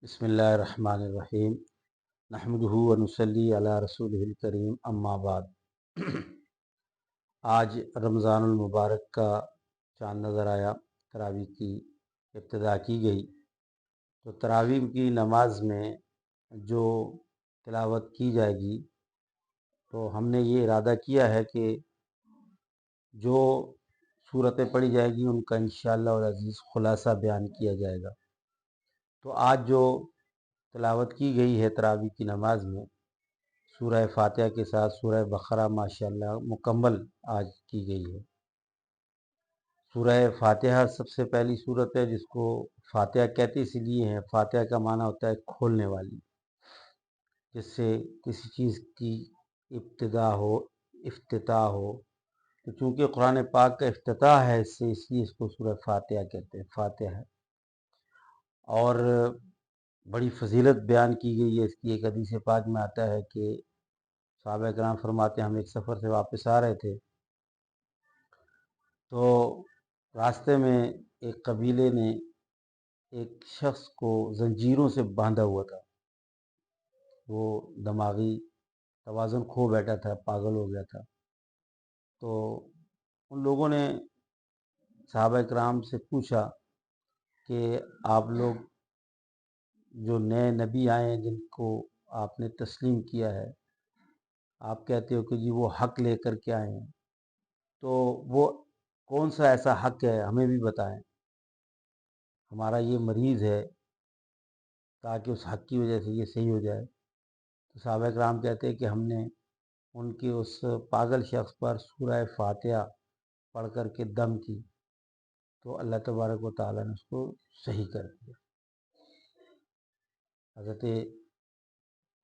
بسم اللہ الرحمن الرحیم نحمدہ و نصلی علی رسولہ الکریم اما بعد۔ آج رمضان المبارک کا چاند نظر آیا، تراویح کی ابتدا کی گئی۔ تو تراویح کی نماز میں جو تلاوت کی جائے گی تو ہم نے یہ ارادہ کیا ہے کہ جو صورتیں پڑھی جائے گی ان کا انشاءاللہ العزیز خلاصہ بیان کیا جائے گا۔ تو آج جو تلاوت کی گئی ہے تراویح کی نماز میں، سورہ فاتحہ کے ساتھ سورہ بقرہ ماشاءاللہ مکمل آج کی گئی ہے۔ سورہ فاتحہ سب سے پہلی صورت ہے جس کو فاتحہ کہتے اس لیے ہیں، فاتحہ کا معنی ہوتا ہے کھولنے والی، جس سے کسی چیز کی ابتدا ہو، افتتاح ہو۔ تو چونکہ قرآن پاک کا افتتاح ہے اس لیے اس کو سورہ فاتحہ کہتے ہیں، فاتحہ ہے۔ اور بڑی فضیلت بیان کی گئی ہے اس کی۔ ایک حدیث پاک میں آتا ہے کہ صحابہ کرام فرماتے ہیں ہم ایک سفر سے واپس آ رہے تھے، تو راستے میں ایک قبیلے نے ایک شخص کو زنجیروں سے باندھا ہوا تھا، وہ دماغی توازن کھو بیٹھا تھا، پاگل ہو گیا تھا۔ تو ان لوگوں نے صحابہ کرام سے پوچھا کہ آپ لوگ جو نئے نبی آئے ہیں جن کو آپ نے تسلیم کیا ہے، آپ کہتے ہو کہ جی وہ حق لے کر کے آئے ہیں، تو وہ کون سا ایسا حق ہے ہمیں بھی بتائیں، ہمارا یہ مریض ہے تاکہ اس حق کی وجہ سے یہ صحیح ہو جائے۔ تو صحابہ کرام کہتے ہیں کہ ہم نے ان کے اس پاگل شخص پر سورہ فاتحہ پڑھ کر کے دم کی تو اللہ تبارک و تعالیٰ نے اس کو صحیح کر دیا۔ حضرت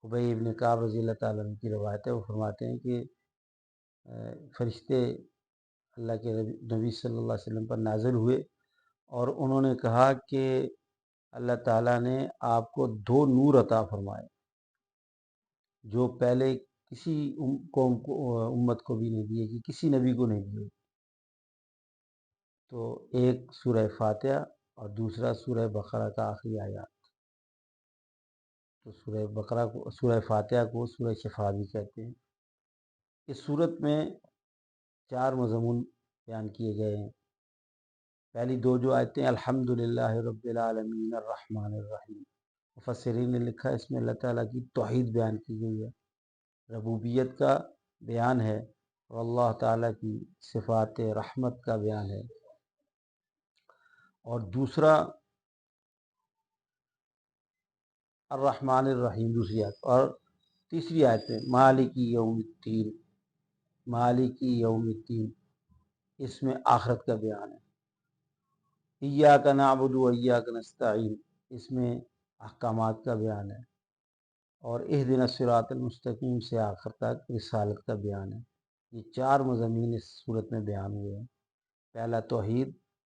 ابی ابن کعب رضی اللہ تعالیٰ عنہ کی روایت ہے، وہ فرماتے ہیں کہ فرشتے اللہ کے نبی صلی اللہ علیہ وسلم پر نازل ہوئے اور انہوں نے کہا کہ اللہ تعالیٰ نے آپ کو دو نور عطا فرمائے جو پہلے کسی قوم کو امت کو بھی نہیں دیے، کہ کسی نبی کو نہیں دیے۔ تو ایک سورہ فاتحہ اور دوسرا سورہ بقرہ کا آخری آیات۔ تو سورہ بقرہ کو، سورہ فاتحہ کو سورہ شفا بھی کہتے ہیں۔ اس صورت میں 4 مضمون بیان کیے گئے ہیں۔ پہلی 2 جو آیتیں الحمدللہ رب العالمین الرحمن الرحیم، مفسرین نے لکھا اس میں اللہ تعالیٰ کی توحید بیان کی گئی ہے، ربوبیت کا بیان ہے اور اللہ تعالیٰ کی صفات رحمت کا بیان ہے۔ اور دوسرا الرحمن الرحیم دوسری آیت، اور تیسری آیت ہے مالکی یوم الدین، مالکی یوم الدین، اس میں آخرت کا بیان ہے۔ ایاک نعبد و ایاک نستعین، اس میں احکامات کا بیان ہے۔ اور اہدنا الصراط المستقیم سے آخر تک رسالت کا بیان ہے۔ یہ 4 مضامین اس صورت میں بیان ہوئے ہیں۔ پہلا توحید،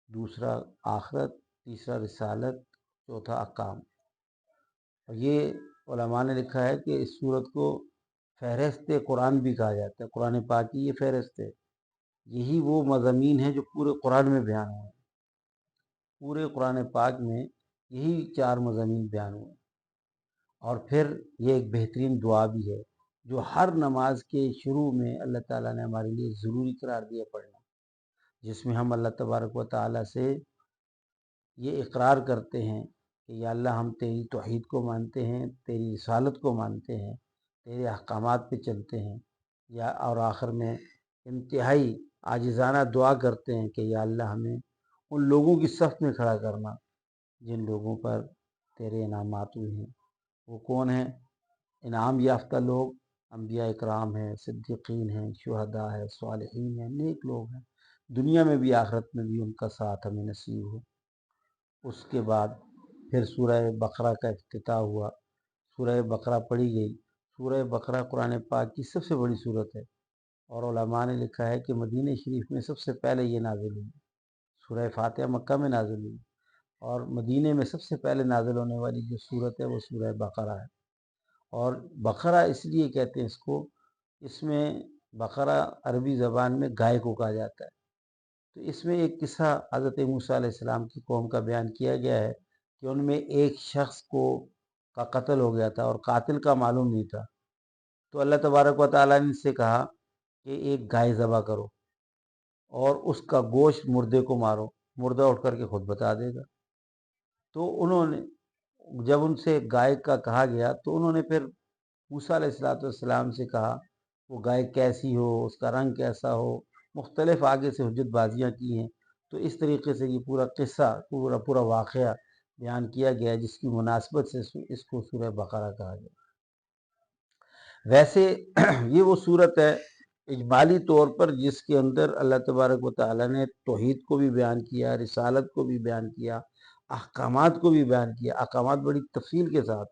دوسرا آخرت، تیسرا رسالت، چوتھا احکام۔ اور یہ علماء نے لکھا ہے کہ اس صورت کو فہرست قرآن بھی کہا جاتا ہے، قرآن پاک کی یہ فہرست ہے۔ یہی وہ مضامین ہیں جو پورے قرآن میں بیان ہوئے ہیں، پورے قرآن پاک میں یہی 4 مضامین بیان ہوئے ہیں۔ اور پھر یہ ایک بہترین دعا بھی ہے جو ہر نماز کے شروع میں اللہ تعالیٰ نے ہمارے لیے ضروری قرار دیا پڑھنا، جس میں ہم اللہ تبارک و تعالیٰ سے یہ اقرار کرتے ہیں کہ یا اللہ ہم تیری توحید کو مانتے ہیں، تیری رسالت کو مانتے ہیں، تیرے احکامات پہ چلتے ہیں، یا اور آخر میں انتہائی عاجزانہ دعا کرتے ہیں کہ یا اللہ ہمیں ان لوگوں کی صف میں کھڑا کرنا جن لوگوں پر تیرے انعامات ہوئے ہیں۔ وہ کون ہیں؟ انعام یافتہ لوگ انبیاء اکرام ہیں، صدیقین ہیں، شہداء ہیں، صالحین ہیں، نیک لوگ ہیں، دنیا میں بھی آخرت میں بھی ان کا ساتھ ہمیں نصیب ہو۔ اس کے بعد پھر سورہ بقرہ کا افتتاح ہوا، سورہ بقرہ پڑھی گئی۔ سورہ بقرہ قرآن پاک کی سب سے بڑی صورت ہے، اور علماء نے لکھا ہے کہ مدینہ شریف میں سب سے پہلے یہ نازل ہوئی۔ سورہ فاتحہ مکہ میں نازل ہوئی، اور مدینہ میں سب سے پہلے نازل ہونے والی جو صورت ہے وہ سورہ بقرہ ہے۔ اور بقرہ اس لیے کہتے ہیں اس کو، اس میں بقرہ عربی زبان میں گائے کو کہا جاتا ہے۔ تو اس میں ایک قصہ حضرت موسیٰ علیہ السلام کی قوم کا بیان کیا گیا ہے کہ ان میں ایک شخص کو کا قتل ہو گیا تھا اور قاتل کا معلوم نہیں تھا، تو اللہ تبارک و تعالیٰ نے اس سے کہا کہ ایک گائے ذبح کرو اور اس کا گوشت مردے کو مارو، مردہ اٹھ کر کے خود بتا دے گا۔ تو انہوں نے جب ان سے گائے کا کہا گیا تو انہوں نے پھر موسیٰ علیہ السلام سے کہا وہ گائے کیسی ہو، اس کا رنگ کیسا ہو، مختلف آگے سے حجت بازیاں کی ہیں۔ تو اس طریقے سے یہ پورا قصہ، پورا واقعہ بیان کیا گیا ہے، جس کی مناسبت سے اس کو سورہ بقرہ کہا گیا۔ ویسے یہ وہ صورت ہے اجمالی طور پر جس کے اندر اللہ تبارک و تعالیٰ نے توحید کو بھی بیان کیا، رسالت کو بھی بیان کیا، احکامات کو بھی بیان کیا، احکامات بڑی تفصیل کے ساتھ،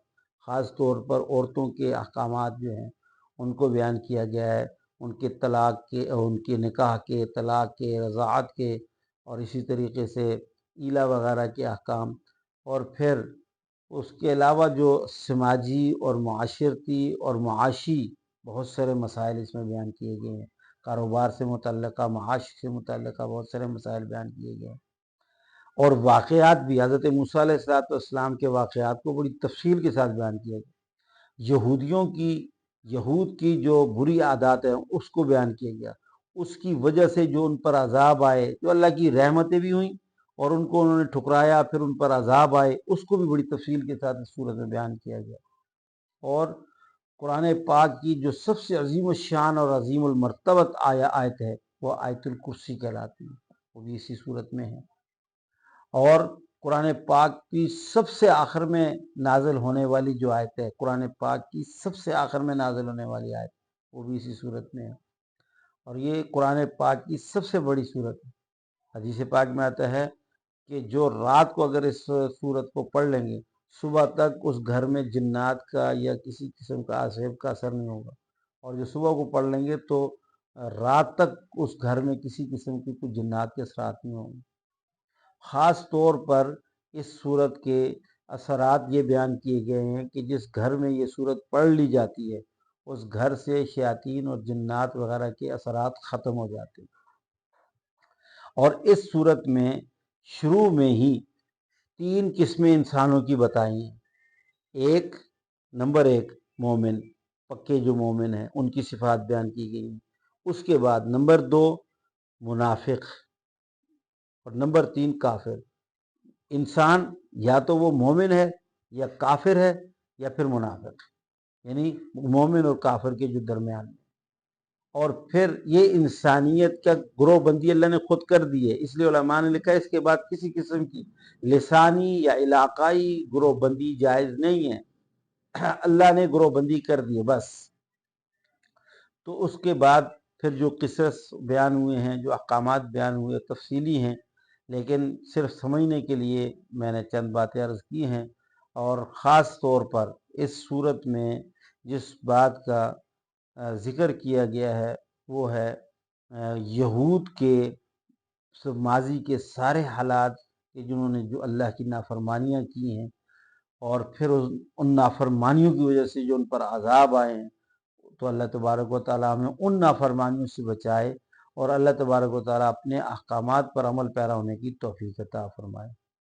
خاص طور پر عورتوں کے احکامات جو ہیں ان کو بیان کیا گیا ہے، ان کے طلاق کے، ان کے نکاح کے، طلاق کے، رضاعت کے، اور اسی طریقے سے ایلا وغیرہ کے احکام، اور پھر اس کے علاوہ جو سماجی اور معاشرتی اور معاشی بہت سارے مسائل اس میں بیان کیے گئے ہیں، کاروبار سے متعلقہ، معاش سے متعلقہ بہت سارے مسائل بیان کیے گئے ہیں، اور واقعات بھی حضرت موسیٰ علیہ السلام کے واقعات کو بڑی تفصیل کے ساتھ بیان کیا گیا۔ یہود کی جو بری عادات ہیں اس کو بیان کیا گیا، اس کی وجہ سے جو ان پر عذاب آئے، جو اللہ کی رحمتیں بھی ہوئیں اور ان کو انہوں نے ٹھکرایا، پھر ان پر عذاب آئے، اس کو بھی بڑی تفصیل کے ساتھ اس صورت میں بیان کیا گیا۔ اور قرآن پاک کی جو سب سے عظیم الشان اور عظیم المرتبت آیت ہے وہ آیت الکرسی کہلاتی ہے، وہ بھی اسی صورت میں ہے۔ اور قرآن پاک کی سب سے آخر میں نازل ہونے والی جو آیت ہے، قرآن پاک کی سب سے آخر میں نازل ہونے والی آیت، وہ بھی اسی صورت میں ہے، اور یہ قرآن پاک کی سب سے بڑی صورت ہے۔ حدیث پاک میں آتا ہے کہ جو رات کو اگر اس صورت کو پڑھ لیں گے، صبح تک اس گھر میں جنات کا یا کسی قسم کا عذاب کا اثر نہیں ہوگا، اور جو صبح کو پڑھ لیں گے تو رات تک اس گھر میں کسی قسم کی کوئی جنات کے اثرات نہیں ہوں گے۔ خاص طور پر اس صورت کے اثرات یہ بیان کیے گئے ہیں کہ جس گھر میں یہ صورت پڑھ لی جاتی ہے اس گھر سے شیاطین اور جنات وغیرہ کے اثرات ختم ہو جاتے ہیں۔ اور اس صورت میں شروع میں ہی 3 قسمیں انسانوں کی بتائی ہیں۔ نمبر 1 مومن، پکے جو مومن ہیں ان کی صفات بیان کی گئی ہیں۔ اس کے بعد نمبر 2 منافق، اور نمبر 3 کافر۔ انسان یا تو وہ مومن ہے یا کافر ہے یا پھر منافق، یعنی مومن اور کافر کے جو درمیان میں۔ اور پھر یہ انسانیت کا گروہ بندی اللہ نے خود کر دی ہے، اس لیے علماء نے لکھا ہے اس کے بعد کسی قسم کی لسانی یا علاقائی گروہ بندی جائز نہیں ہے، اللہ نے گروہ بندی کر دی ہے بس۔ تو اس کے بعد پھر جو قصص بیان ہوئے ہیں، جو احکامات بیان ہوئے تفصیلی ہیں، لیکن صرف سمجھنے کے لیے میں نے چند باتیں عرض کی ہیں۔ اور خاص طور پر اس صورت میں جس بات کا ذکر کیا گیا ہے وہ ہے یہود کے ماضی کے سارے حالات کہ جنہوں نے جو اللہ کی نافرمانیاں کی ہیں، اور پھر ان نافرمانیوں کی وجہ سے جو ان پر عذاب آئے ہیں، تو اللہ تبارک و تعالیٰ ہمیں ان نافرمانیوں سے بچائے اور اللہ تبارک و تعالیٰ اپنے احکامات پر عمل پیرا ہونے کی توفیق عطا فرمائے۔